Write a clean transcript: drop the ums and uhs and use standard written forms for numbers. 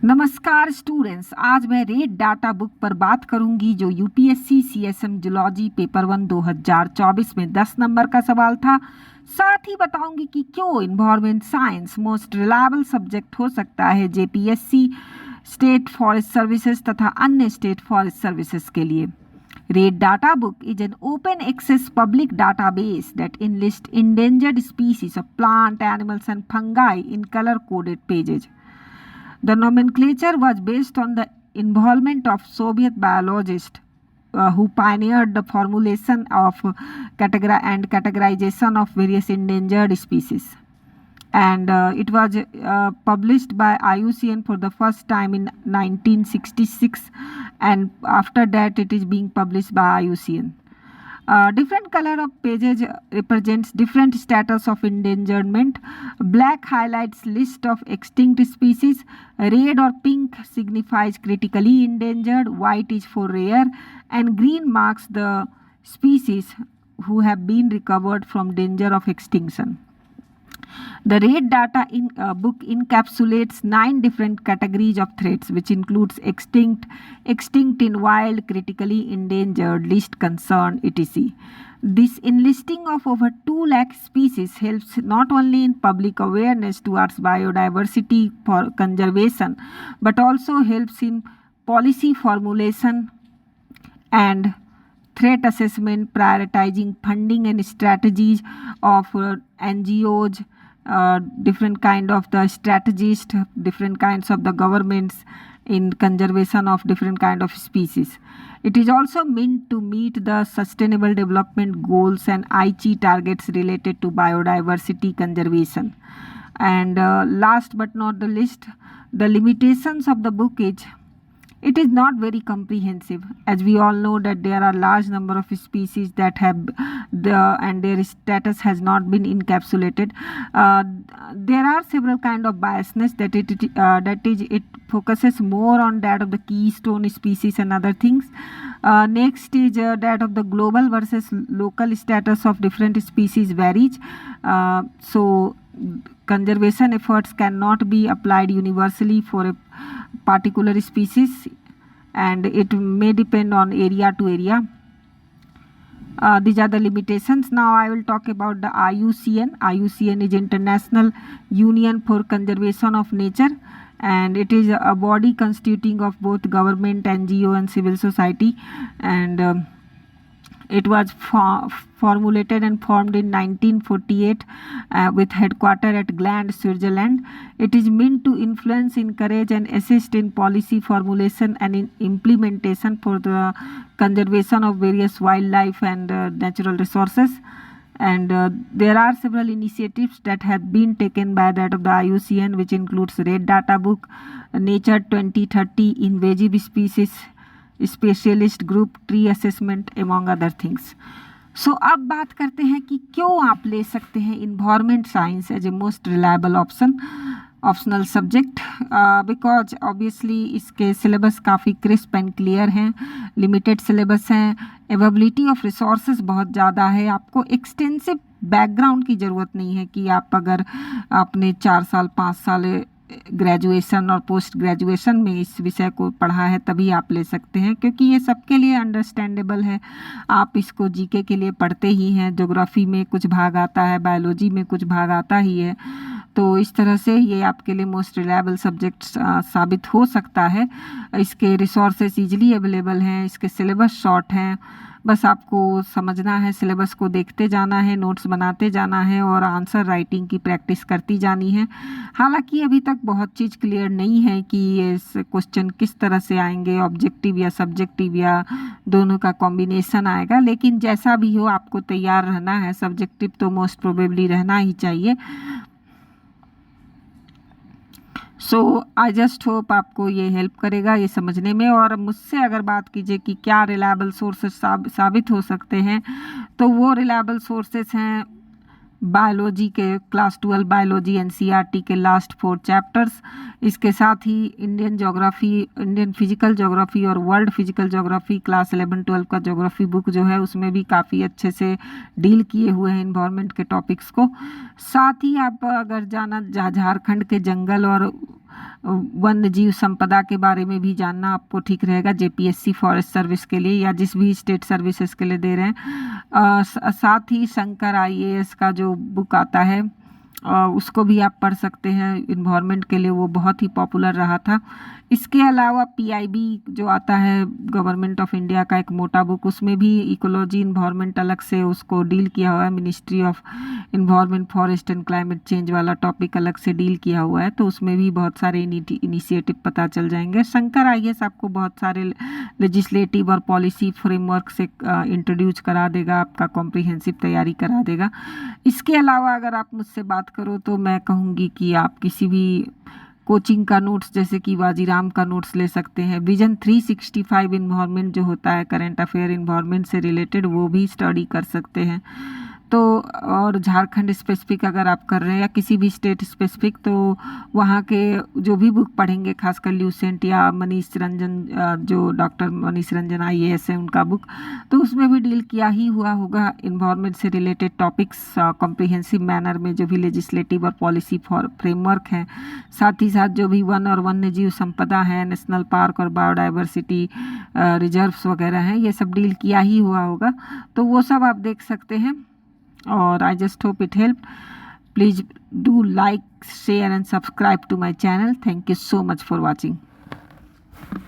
नमस्कार स्टूडेंट्स, आज मैं रेड डाटा बुक पर बात करूंगी जो यूपीएससी सीएसएम जूलॉजी पेपर 1 2024 में 10 नंबर का सवाल था। साथ ही बताऊंगी कि क्यों environment science most reliable subject हो सकता है जेपीएससी, स्टेट फॉरेस्ट सर्विसेज तथा अन्य स्टेट फॉरेस्ट सर्विसेज के लिए। Red Data Book is an open access public database that enlists endangered species of plant, animals and fungi in color coded pages. The nomenclature was based on the involvement of Soviet biologists who pioneered the formulation of categorization of various endangered species. And it was published by IUCN for the first time in 1966, and after that it is being published by IUCN. Different color of pages represents different status of endangerment. Black highlights list of extinct species. Red or pink signifies critically endangered. White is for rare, and green marks the species who have been recovered from danger of extinction. The Red Data book encapsulates 9 different categories of threats, which includes extinct, extinct in wild, critically endangered, least concern, etc. This enlisting of over 2 lakh species helps not only in public awareness towards biodiversity for conservation, but also helps in policy formulation and threat assessment, prioritizing funding and strategies of NGOs, different kind of the strategists, different kinds of the governments in conservation of different kind of species. It is also meant to meet the sustainable development goals and Aichi targets related to biodiversity conservation. And last but not the least, the limitations of the book is it is not very comprehensive, as we all know that there are large number of species that have and their status has not been encapsulated. There are several kind of biasness that it focuses more on that of the keystone species and other things. Next is that of the global versus local status of different species varies. So conservation efforts cannot be applied universally for a particular species, and it may depend on area to area. These are the limitations. Now I will talk about the IUCN. IUCN is International Union for Conservation of Nature, and it is a body constituting of both government, NGO and civil society, and it was formulated and formed in 1948 with headquarters at Gland, Switzerland. It is meant to influence, encourage and assist in policy formulation and in implementation for the conservation of various wildlife and natural resources. And there are several initiatives that have been taken by that of the IUCN, which includes Red Data Book, Nature 2030, Invasive Species specialist group, tree assessment among other things. So अब बात करते हैं कि क्यों आप ले सकते हैं environment science as a most reliable optional subject. Because obviously इसके सिलेबस काफ़ी क्रिस्प एंड क्लियर हैं, लिमिटेड सिलेबस हैं, अवेलेबिलिटी ऑफ रिसोर्सेज बहुत ज़्यादा है, आपको एक्सटेंसिव बैकग्राउंड की ज़रूरत नहीं है कि आप अगर आपने 4 साल 5 साल ग्रेजुएशन और पोस्ट ग्रेजुएशन में इस विषय को पढ़ा है तभी आप ले सकते हैं, क्योंकि ये सबके लिए अंडरस्टैंडेबल है. आप इसको जीके के लिए पढ़ते ही हैं, ज्योग्राफी में कुछ भाग आता है, बायोलॉजी में कुछ भाग आता ही है, तो इस तरह से ये आपके लिए मोस्ट रिलायबल सब्जेक्ट साबित हो सकता है. इसके रिसोर्सेज ईजिली अवेलेबल हैं, इसके सिलेबस शॉर्ट हैं, बस आपको समझना है, सिलेबस को देखते जाना है, नोट्स बनाते जाना है और आंसर राइटिंग की प्रैक्टिस करती जानी है. हालांकि अभी तक बहुत चीज़ क्लियर नहीं है कि ये क्वेश्चन किस तरह से आएंगे, ऑब्जेक्टिव या सब्जेक्टिव या दोनों का कॉम्बिनेशन आएगा, लेकिन जैसा भी हो आपको तैयार रहना है. सब्जेक्टिव तो मोस्ट प्रोबेबली रहना ही चाहिए. सो आई जस्ट होप आपको ये हेल्प करेगा ये समझने में. और मुझसे अगर बात कीजिए कि क्या रिलायबल सोर्सेस साबित हो सकते हैं, तो वो रिलायबल सोर्सेस हैं बायोलॉजी के क्लास 12 बायोलॉजी एनसीईआरटी के लास्ट 4 चैप्टर्स, इसके साथ ही Indian geography, Indian physical geography और वर्ल्ड फिजिकल ज्योग्राफी क्लास 11-12 का ज्योग्राफी बुक जो है उसमें भी काफ़ी अच्छे से डील किए हुए हैं इन्वायरमेंट के टॉपिक्स को। साथ ही आप अगर झारखंड के जंगल और वन्य जीव संपदा के बारे में भी जानना आपको ठीक रहेगा, जेपीएससी फॉरेस्ट सर्विस के लिए या जिस भी स्टेट सर्विसेज के लिए दे रहे हैं। साथ ही शंकर आईएएस का जो बुक आता है उसको भी आप पढ़ सकते हैं, इन्वायरमेंट के लिए वो बहुत ही पॉपुलर रहा था। इसके अलावा पीआईबी जो आता है गवर्नमेंट ऑफ इंडिया का एक मोटा बुक, उसमें भी इकोलॉजी इन्वायरमेंट अलग से उसको डील किया हुआ है, ministry of environment forest and climate change वाला टॉपिक अलग से डील किया हुआ है, तो उसमें भी बहुत सारे इनिशिएटिव पता चल जाएंगे। शंकर आईएएस आपको बहुत सारे लेजिस्लेटिव और पॉलिसी फ्रेमवर्क से इंट्रोड्यूस करा देगा, आपका कॉम्प्रिहेंसिव तैयारी करा देगा। इसके अलावा अगर आप मुझसे बात करो तो मैं कहूँगी कि आप किसी भी कोचिंग का नोट्स जैसे कि वाजीराम का नोट्स ले सकते हैं। विजन 365 इन्वायरमेंट जो होता है करंट अफेयर इन्वायरमेंट से रिलेटेड, वो भी स्टडी कर सकते हैं। तो और झारखंड स्पेसिफिक अगर आप कर रहे हैं या किसी भी स्टेट स्पेसिफिक, तो वहाँ के जो भी बुक पढ़ेंगे, खासकर ल्यूसेंट या मनीष रंजन, जो डॉक्टर मनीष रंजन आईएएस है उनका बुक, तो उसमें भी डील किया ही हुआ होगा इन्वायरमेंट से रिलेटेड टॉपिक्स कॉम्प्रिहेंसिव मैनर में, जो भी लेजिस्लेटिव और पॉलिसी फॉर फ्रेमवर्क हैं। साथ ही साथ जो भी वन और वन्य जीव संपदा है, नेशनल पार्क और बायोडाइवर्सिटी रिजर्व्स वगैरह हैं, ये सब डील किया ही हुआ होगा, तो वो सब आप देख सकते हैं। और I just hope it helped. Please do like, share and subscribe to my channel. Thank you so much for watching.